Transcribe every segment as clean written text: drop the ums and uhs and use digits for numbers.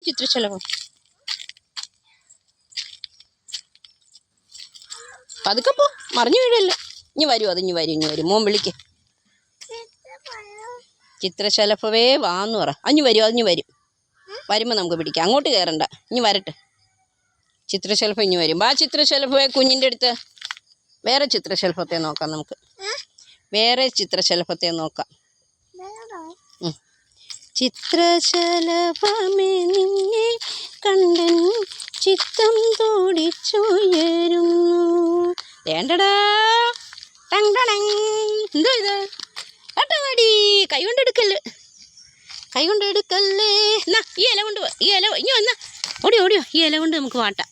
ചിത്രശലഭം പതുക്കെ പോ, മറിഞ്ഞു വീഴല്ലേ. ഇനി വരും, അത് ഇനി വരും. മോൻ വിളിക്ക്. ചിത്രശലഭവേ വാന്ന് പറ. അഞ്ഞു വരും. വരുമ്പോൾ നമുക്ക് പിടിക്കാം. അങ്ങോട്ട് കയറണ്ട, ഇനി വരട്ടെ. ചിത്രശലഭം ഇനി വരും. ആ ചിത്രശലഭവേ കുഞ്ഞിൻ്റെ അടുത്ത്. വേറെ ചിത്രശലഭത്തെ നോക്കാം നമുക്ക്. വേറെ ചിത്രശലഭത്തെ നോക്കാം. ചിത്രശലഭമേ നിന്നെ കണ്ടൻ ചിത്തം തോടിച്ചുയരുന്നു. വേണ്ടടാ. എന്തോ ഇത് ഏട്ടവാടി. കൈ കൊണ്ടെടുക്കല്ലേ. എന്നാ ഈ ഇല കൊണ്ട് ഈ ഇല ഇനി വന്നാ ഓടിയോ. ഈ ഇല കൊണ്ട് നമുക്ക് വാട്ടാം.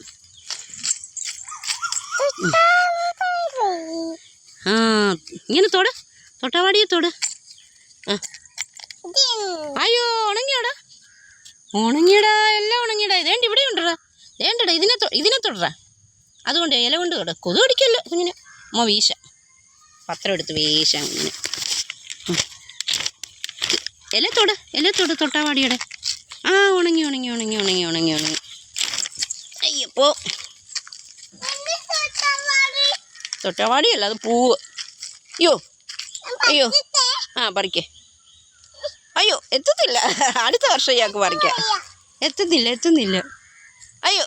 ആ ഇങ്ങനെ തൊട്ടവാടിയെ തൊട്. അയ്യോ ഉണങ്ങിയടാ എല്ലാം ഉണങ്ങിയടാ. ഇതേണ്ട ഇവിടെ ഉണ്ടടാ. വേണ്ടടാ ഇതിനെ തൊടറാ. അതുകൊണ്ട് ഇല കൊണ്ട് തൊട. കൊതു അടിക്കല്ലോ കുഞ്ഞിന്. അമ്മ വീശ പത്രം എടുത്ത് വീശ. അങ്ങനെ ഇല തൊട് തൊട്ടാവാടിയുടെ. ആ ഉണങ്ങി. അയ്യപ്പോ തൊട്ടാവാടിയല്ല, അത് പൂവ്. അയ്യോ ആ പറിക്കേ. അയ്യോ എത്തത്തില്ല. അടുത്ത വർഷം ഇയാൾക്ക് പറിക്കാം. എത്തുന്നില്ല. അയ്യോ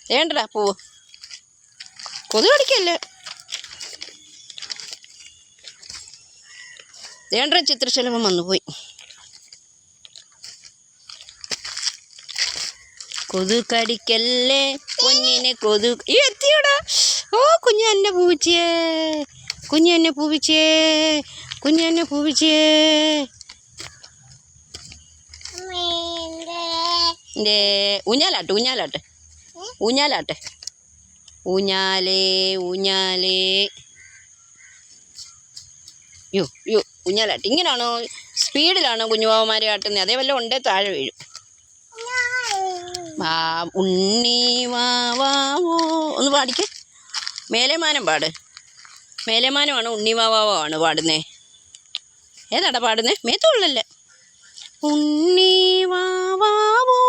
വേണ്ടടാ പൂവ്. കൊതു കടിക്കല്ലേ. വേണ്ട ചിത്രശലഭം വന്നുപോയി. കൊതു കടിക്കല്ലേ പൊന്നിനെ കൊതു. എത്തിയോടാ. ഓ കുഞ്ഞെന്നെ പൂവിച്ചേ. ഊഞ്ഞാലാട്ടെ. ഊഞ്ഞാലാട്ടെ. ഇങ്ങനാണോ സ്പീഡിലാണോ കുഞ്ഞുവാവന്മാരെ ആട്ടുന്നത്? അതേ വല്ലതും ഉണ്ടേ താഴെ വീഴും. ഉണ്ണി വാവാവോ ഒന്ന് പാടിക്കേ. മേലേമാനം പാട്. മേലേമാനമാണോ ഉണ്ണിവാവാവോ ആണ് പാടുന്നേ? ഏതാടാ പാടുന്നേ? മേത്തുള്ളല്ലേ. ഉണ്ണി വാവാവോ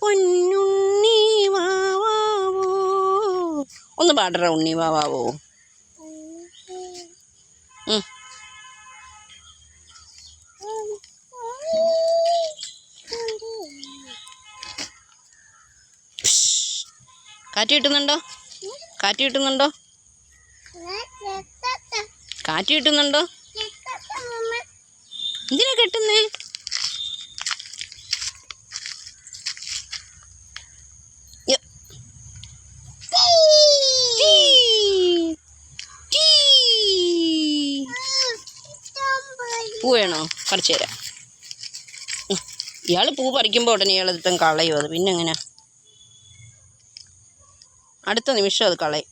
പൊന്നുണ്ണി വാവാവോ ഒന്ന് പാടറ. ഉണ്ണി വാവാവോ. കാറ്റ് കിട്ടുന്നുണ്ടോ? എന്തിനാ കെട്ടുന്നേ? പൂ വേണോ? പറിച്ചു തരാം. ഇയാൾ പൂ പറിക്കുമ്പോൾ ഉടനെ ഇയാളതിപ്പം കളയും. അത് പിന്നെ എങ്ങനെ? അടുത്ത നിമിഷം അത് കളയും.